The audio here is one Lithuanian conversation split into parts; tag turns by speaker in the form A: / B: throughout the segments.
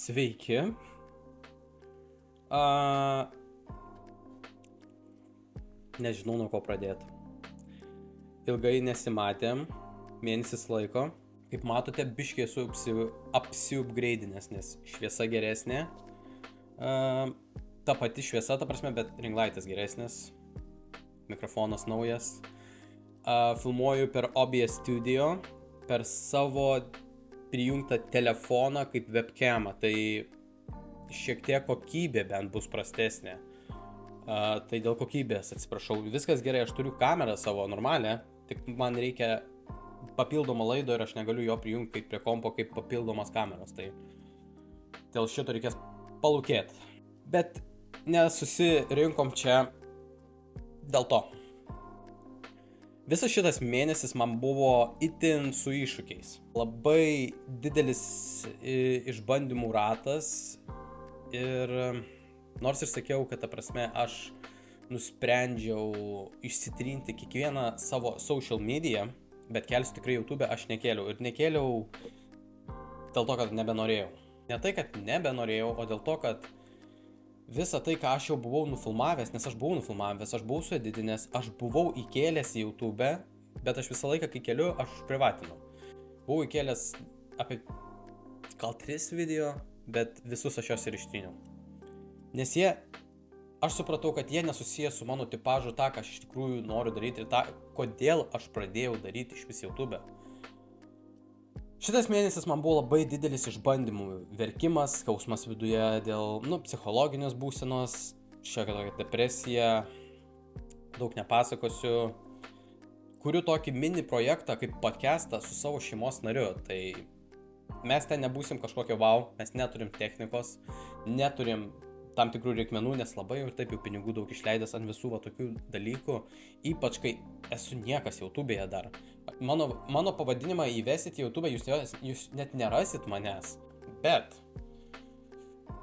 A: Sveiki. Nežinau, nuo ko pradėti. Ilgai nesimatėm, mėnesis laiko. Kaip matote, biškiai esu apsiupgraidinęs, nes šviesa geresnė. Ta pati šviesa, ta prasme, bet ringlaitas geresnis. Mikrofonas naujas. Filmuoju per OBS Studio, per savo prijungtą telefoną kaip webcamą, tai šiek tiek kokybė bent bus prastesnė. Tai dėl kokybės atsiprašau. Viskas gerai, aš turiu kamerą savo normalią, tik man reikia papildomą laido ir aš negaliu jo prijungti kaip prie kompo, kaip papildomas kameros. Tai dėl šito reikės palūkėti. Bet nesusirinkom čia dėl to. Visas šitas mėnesis man buvo itin su iššūkiais. Labai didelis išbandymų ratas ir nors ir sakiau, kad ta prasme aš nusprendžiau išsitrinti kiekvieną savo social media, bet kelsiu tikrai YouTube aš nekėliau. Ir nekėliau dėl to, kad nebenorėjau. Ne tai, kad nebenorėjau, o dėl to, kad visą tai, ką aš jau buvau nufilmavęs, nes aš buvau nufilmavęs, aš buvau sueditinęs, aš buvau įkėlęs į YouTube, bet aš visą laiką, kai keliu, aš privatinu. Buvau įkėlęs apie gal 3 video, bet visus aš juos ir ištryniau. Nes aš supratau, kad jie nesusiję su mano tipažu tą, ką aš iš tikrųjų noriu daryti ir tą, kodėl aš pradėjau daryti iš vis YouTube. Šitas mėnesis man buvo labai didelis išbandymų. Verkimas, skausmas viduje dėl psichologinės būsenos, šiek tiek depresija, daug nepasakosiu. Kuriu tokį mini projektą kaip podcastą su savo šeimos nariu. Tai mes ten nebūsim kažkokio wow, mes neturim technikos, neturim tam tikrų reikmenų, nes labai ir taip jau pinigų daug išleidęs ant visų tokių dalykų, ypač kai esu niekas YouTube'e dar. Mano pavadinimą įvesit į YouTube, jūs net nerasit manęs. Bet,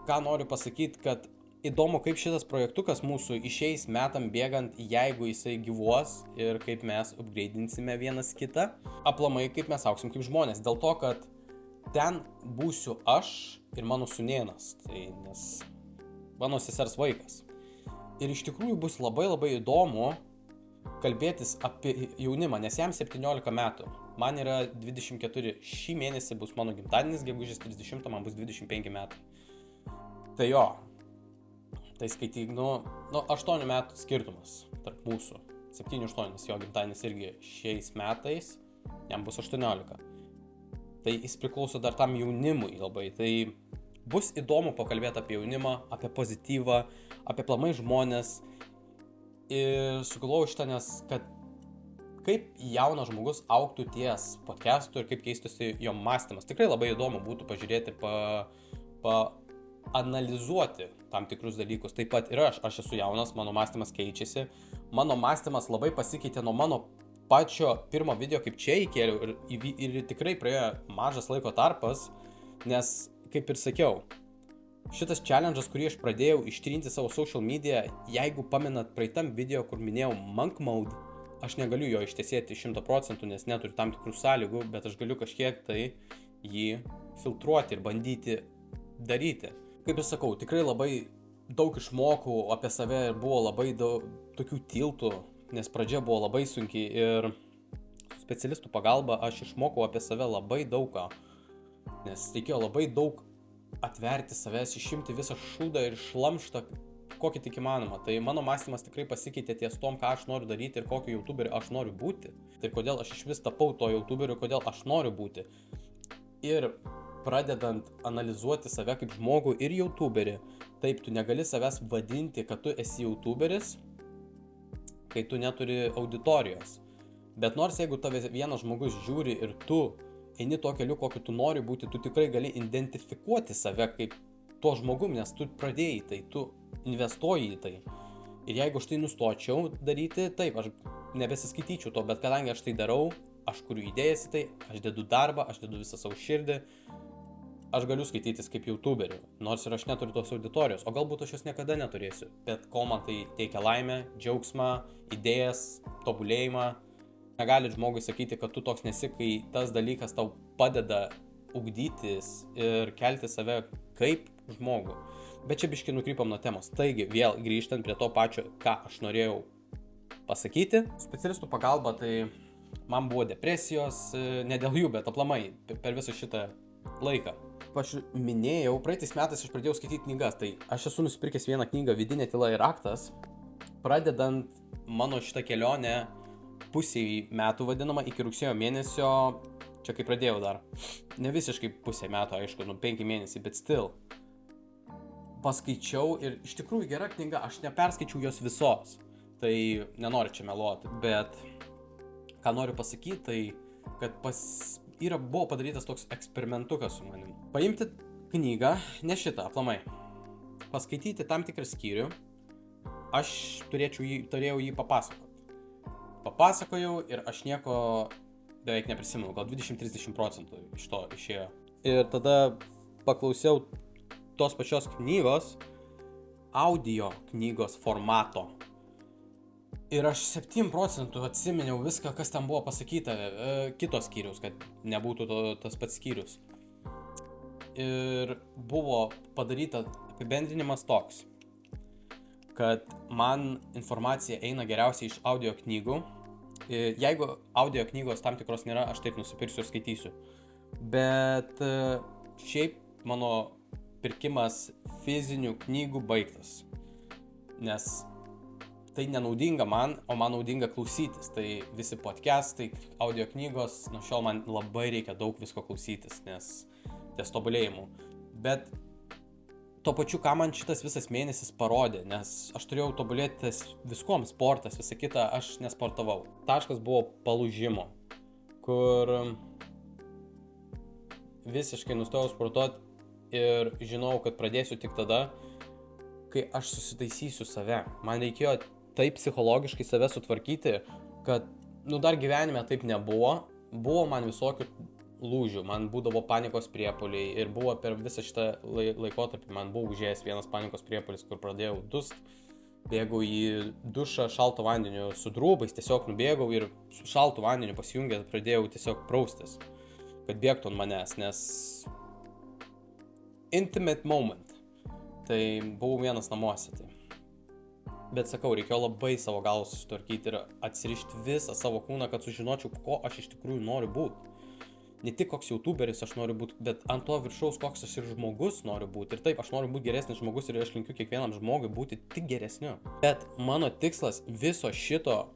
A: ką noriu pasakyti, kad įdomu, kaip šitas projektukas mūsų išeis metam bėgant, jeigu jisai gyvuos ir kaip mes upgradeinsime vienas kitą, aplamai kaip mes augsim kaip žmonės. Dėl to, kad ten būsiu aš ir mano sūnėnas, tai nes mano sesers vaikas. Ir iš tikrųjų bus labai įdomu kalbėtis apie jaunimą, nes jam 17 metų, man yra 24, šį mėnesį bus mano gimtadienis, gegužės 30, man bus 25 metai. Tai jo, tai skaityk, 8 metų skirtumas tarp mūsų, 7-8, nes jo gimtadienis irgi šiais metais, jam bus 18. Tai jis priklauso dar tam jaunimui labai, tai bus įdomu pakalbėti apie jaunimą, apie pozityvą, apie plamai žmonės. Ir sugalvojau šitą, nes kad kaip jaunas žmogus augtų ties podcastų ir kaip keistųsi jo mąstymas. Tikrai labai įdomu būtų pažiūrėti, analizuoti tam tikrus dalykus. Taip pat ir aš esu jaunas, mano mąstymas keičiasi. Mano mąstymas labai pasikeitė nuo mano pačio pirmo video, kaip čia įkėliau ir tikrai praėjo mažas laiko tarpas, nes kaip ir sakiau, šitas challenge'as, kurį aš pradėjau ištrinti savo social media, jeigu pamenat praeitam video, kur minėjau monk mode, aš negaliu jo ištesėti 100%, nes neturiu tam tikrų sąlygų, bet aš galiu kažkiek tai jį filtruoti ir bandyti daryti. Kaip ir sakau, tikrai labai daug išmokau apie save ir buvo labai daug tokių tiltų, nes pradžia buvo labai sunki ir specialistų pagalba aš išmokau apie save labai daugą. Nes reikėjo labai daug atverti savęs, išimti visą šūdą ir šlamštą, kokį tik įmanoma. Tai mano mąstymas tikrai pasikeitė ties tom, ką aš noriu daryti ir kokio YouTuberiu aš noriu būti. Ir kodėl aš iš vis tapau to YouTuberiu, kodėl aš noriu būti. Ir pradedant analizuoti save kaip žmogų ir YouTuberį, taip, tu negali savęs vadinti, kad tu esi YouTuberis, kai tu neturi auditorijos. Bet nors jeigu tave vienas žmogus žiūri ir tu eini tuo keliu, kokiu tu nori būti, tu tikrai gali identifikuoti save kaip tuo žmogum, nes tu pradėjai tai, tu investuoji į tai. Ir jeigu aš tai nustočiau daryti, taip, aš nebesiskaityčiau to, bet kadangi aš tai darau, aš kuriu idėjas į tai, aš dedu darbą, aš dedu visą savo širdį, aš galiu skaitytis kaip YouTuberiu, nors ir aš neturiu tos auditorijos, o galbūt aš jos niekada neturėsiu, bet kol man tai teikia laimę, džiaugsmą, idėjas, tobulėjimą. Negali žmogui sakyti, kad tu toks nesi, kai tas dalykas tau padeda ugdytis ir kelti save kaip žmogų. Bet čia biškai nukrypam nuo temos. Taigi, vėl grįžtant prie to pačio, ką aš norėjau pasakyti. Specialistų pagalba, tai man buvo depresijos, ne dėl jų, bet aplamai per visą šitą laiką. Aš minėjau, praeitais metais aš pradėjau skaityti knygas, tai aš esu nusipirkęs vieną knygą Vidinė tyla ir raktas, pradedant mano šitą kelionę pusiai metų vadinamą iki rugsėjo mėnesio, čia kai pradėjau dar, ne visiškai pusė metų, aišku, 5 mėnesiai, bet still. Paskaičiau ir iš tikrųjų gera knyga, aš neperskaičiau jos visos, tai nenoriu čia meluoti, bet ką noriu pasakyti, tai kad buvo padarytas toks eksperimentukas su manim. Paimti knygą, ne šitą, aplamai, paskaityti tam tikrą skyrių, aš turėjau jį papasakoti. Papasakojau ir aš nieko beveik neprisimenu, gal 20-30% iš to išėjo. Ir tada paklausiau tos pačios knygos, audio knygos formato. Ir aš 7% atsiminiau viską, kas ten buvo pasakyta, kitos skyrius, kad nebūtų tas pats skyrius. Ir buvo padaryta apibendrinimas toks, kad man informacija eina geriausiai iš audio knygų. Jeigu audio knygos tam tikros nėra, aš taip nusipirksiu ir skaitysiu. Bet šiaip mano pirkimas fizinių knygų baigtas, nes tai nenaudinga man, o man naudinga klausytis. Tai visi podcastai, audio knygos, nuo šiol man labai reikia daug visko klausytis, nes ties tobulėjimu. Bet tuo pačiu, ką man šitas visas mėnesis parodė, nes aš turėjau tobulėti viskom, sportas, visą kitą, aš nesportavau. Taškas buvo palūžimo, kur visiškai nustojau sportuoti ir žinau, kad pradėsiu tik tada, kai aš susitaisysiu save. Man reikėjo taip psichologiškai save sutvarkyti, kad, dar gyvenime taip nebuvo. Buvo man visokių lūžių, man būdavo panikos priepuoliai ir buvo per visą šitą laikotarpį, man buvo užėjęs vienas panikos priepuolis, kur pradėjau dust, bėgau į dušą šalto vandeniu su drūbais, tiesiog nubėgau ir su šaltu vandeniu pasijungęs pradėjau tiesiog praustis, kad bėgtų ant manęs, nes intimate moment, tai buvau vienas namuose. Tai. Bet sakau, reikėjo labai savo galvą susitvarkyti ir atsirišti visą savo kūną, kad sužinočiau, ko aš iš tikrųjų noriu būti. Ne tik koks youtuberis aš noriu būti, bet ant to viršaus, koks aš ir žmogus noriu būti. Ir taip, aš noriu būti geresnis žmogus ir aš linkiu kiekvienam žmogui būti tik geresniu. Bet mano tikslas visos šitos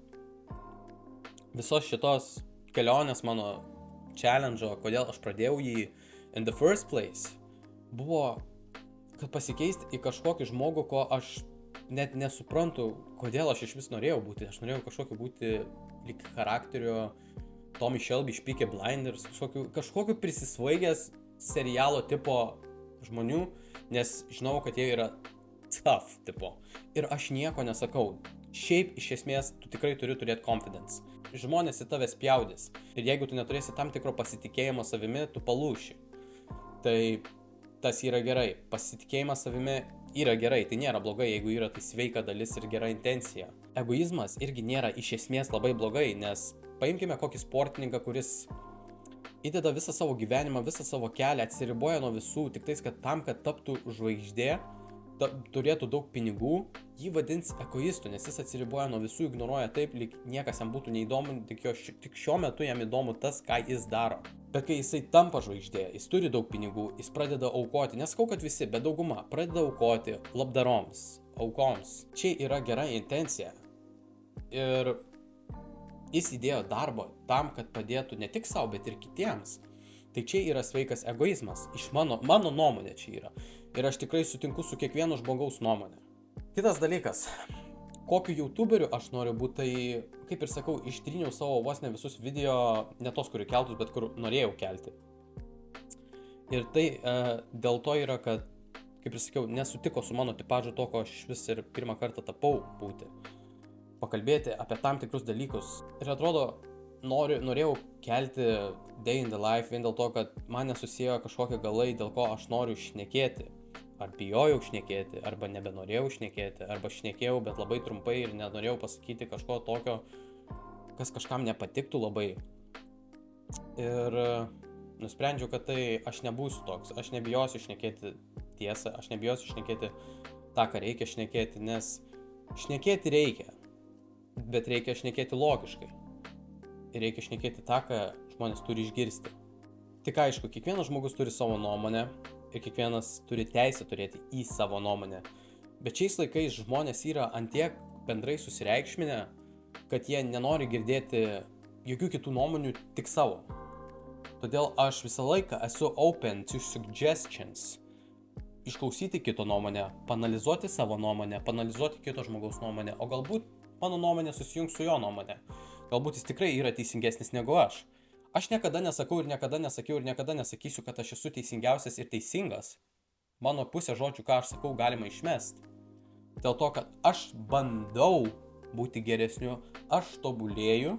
A: kelionės, mano challenge'o, kodėl aš pradėjau jį in the first place, buvo, kad pasikeisti į kažkokį žmogų, ko aš net nesuprantu, kodėl aš iš vis norėjau būti. Aš norėjau kažkokiu būti lyg charakterio Tommy Shelby iš Peaky Blinders, kažkokiu prisisvaigęs serialo tipo žmonių, nes žinau, kad jie yra tough tipo. Ir aš nieko nesakau. Šiaip iš esmės tu tikrai turi turėti confidence. Žmonės į tave spjaudys. Ir jeigu tu neturėsi tam tikro pasitikėjimo savimi, tu palūši. Tai tas yra gerai. Pasitikėjimas savimi yra gerai, tai nėra blogai, jeigu yra tai sveika dalis ir gera intencija. Egoizmas irgi nėra iš esmės labai blogai, nes paimkime kokį sportininką, kuris įdeda visą savo gyvenimą, visą savo kelią, atsiriboja nuo visų, tik tais, kad tam, kad taptų žvaigždė, turėtų daug pinigų, jį vadins egoistu, nes jis atsiriboja nuo visų, ignoruoja taip, lyg niekas jam būtų neįdomu, tik šiuo metu jam įdomu tas, ką jis daro. Bet kai jisai tampa žvaigždė, jis turi daug pinigų, jis pradeda aukoti, nesakau, kad visi, bet dauguma pradeda aukoti labdaroms, aukoms. Čia yra gera intencija. Ir jis įdėjo darbo tam, kad padėtų ne tik savo, bet ir kitiems. Tai čia yra sveikas egoizmas. Iš mano nuomonė čia yra. Ir aš tikrai sutinku su kiekvieno žmogaus nuomonė. Kitas dalykas. Kokiu youtuberiu aš noriu būti, tai, kaip ir sakau, ištryniau savo vos ne visus video, ne tos, kurių keltus, bet kur norėjau kelti. Ir tai dėl to yra, kad, kaip ir sakiau, nesutiko su mano tipažu to, ko aš vis ir pirmą kartą tapau būti. Pakalbėti apie tam tikrus dalykus. Ir atrodo, norėjau kelti Day in the Life vien dėl to, kad man nesusėjo kažkokie galai, dėl ko aš noriu šnekėti. Ar bijojau šnekėti, arba nebenorėjau šnekėti, arba šnekėjau, bet labai trumpai ir nenorėjau pasakyti kažko tokio, kas kažkam nepatiktų labai. Ir Nusprendžiau, kad tai aš nebūsiu toks, aš nebijosiu šnekėti tiesą, aš nebijosiu šnekėti tą, ką reikia šnekėti, nes šnekėti reikia, bet reikia šnekėti logiškai. Ir reikia šnekėti tą, ką žmonės turi išgirsti. Tik aišku, kiekvienas žmogus turi savo nuomonę ir kiekvienas turi teisę turėti į savo nuomonę. Bet šiais laikais žmonės yra antiek bendrai susireikšminę, kad jie nenori girdėti jokių kitų nuomonių, tik savo. Todėl aš visą laiką esu open to suggestions. Išklausyti kito nuomonę, panalizuoti savo nuomonę, panalizuoti kito žmogaus nuomonę, o galbūt mano nuomonė susijungs su jo nuomonė. Galbūt jis tikrai yra teisingesnis negu aš. Aš niekada nesakau ir niekada nesakiau ir niekada nesakysiu, kad aš esu teisingiausias ir teisingas. Mano pusę žodžių, ką aš sakau, galima išmesti. Dėl to, kad aš bandau būti geresniu, aš tobulėju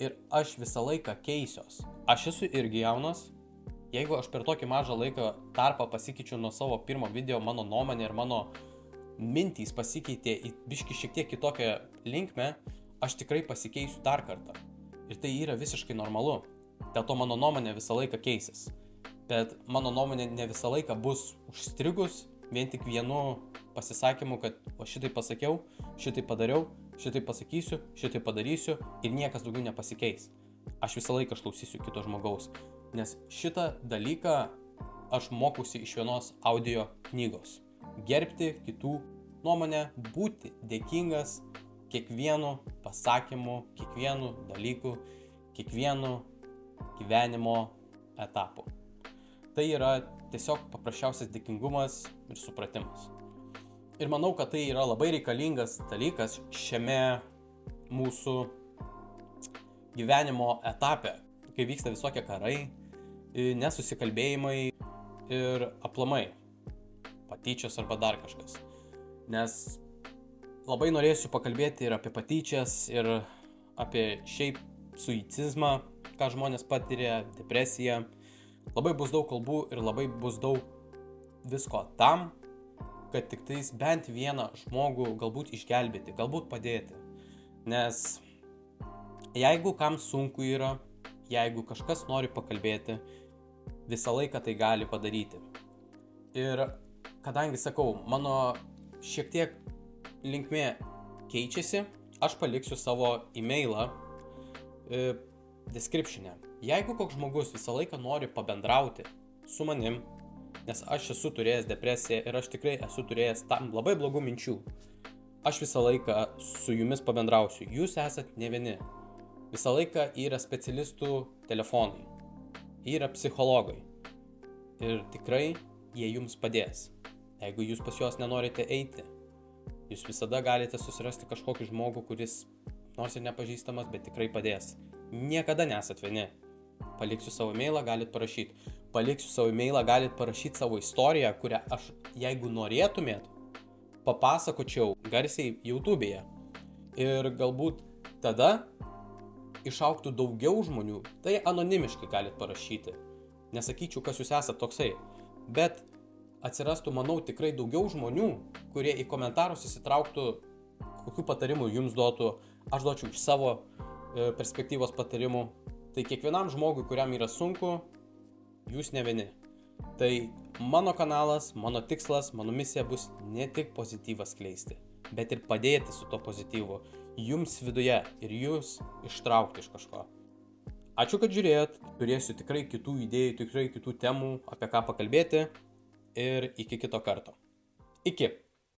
A: ir aš visą laiką keisiuos. Aš esu irgi jaunas. Jeigu aš per tokį mažą laiko tarpą pasikeičiu nuo savo pirmo video, mano nuomonė ir mano mintys pasikeitė į biškį šiek tiek kitokią linkmę, aš tikrai pasikeisiu dar kartą. Ir tai yra visiškai normalu. Dėl to mano nuomonė visą laiką keisis. Bet mano nuomonė ne visą laiką bus užstrigus vien tik vienu pasisakymu, kad o šitai pasakiau, šitai padariau, šitai pasakysiu, šitai padarysiu ir niekas daugiau nepasikeis. Aš visą laiką išklausysiu kito žmogaus, nes šitą dalyką aš mokausi iš vienos audio knygos. Gerbti kitų nuomonę, būti dėkingas kiekvienu pasakymu, kiekvienu dalyku, kiekvienu gyvenimo etapu. Tai yra tiesiog paprasčiausias dėkingumas ir supratimas. Ir manau, kad tai yra labai reikalingas dalykas šiame mūsų gyvenimo etape, kai vyksta visokie karai, nesusikalbėjimai ir aplamai patyčios arba dar kažkas. Nes labai norėsiu pakalbėti ir apie patyčias, ir apie šiaip suicizmą, ką žmonės patiria, depresiją. Labai bus daug kalbų ir labai bus daug visko tam, kad tik tais bent vieną žmogų galbūt išgelbėti, galbūt padėti. Nes jeigu kam sunku yra, jeigu kažkas nori pakalbėti, visą laiką tai gali padaryti. Ir kadangi sakau, mano šiek tiek linkmė keičiasi, aš paliksiu savo e-mailą description'e. Jeigu koks žmogus visą laiką nori pabendrauti su manim, nes aš esu turėjęs depresiją ir aš tikrai esu turėjęs tam labai blogų minčių, aš visą laiką su jumis pabendrausiu. Jūs esat ne vieni. Visą laiką yra specialistų telefonai, yra psichologai ir tikrai jie jums padės. Jeigu jūs pas juos nenorite eiti, jūs visada galite susirasti kažkokį žmogų, kuris nors ir nepažįstamas, bet tikrai padės. Niekada nesat vieni. Paliksiu savo mailą, galit parašyti. Paliksiu savo mailą, galit parašyti savo istoriją, kurią aš, jeigu norėtumėt, papasakočiau garsiai YouTube'e. Ir galbūt tada išaugtų daugiau žmonių, tai anonimiškai galit parašyti. Nesakyčiau, kas jūs esat toksai, bet atsirastų, manau, tikrai daugiau žmonių, kurie į komentarus įsitrauktų, kokių patarimų jums duotų, aš duočiau iš savo perspektyvos patarimų. Tai kiekvienam žmogui, kuriam yra sunku, jūs ne vieni. Tai mano kanalas, mano tikslas, mano misija bus ne tik pozityvą skleisti, bet ir padėti su to pozityvu jums viduje ir jūs ištraukti iš kažko. Ačiū, kad žiūrėjot, turėsiu tikrai kitų idėjų, tikrai kitų temų, apie ką pakalbėti ir iki kito karto. Iki!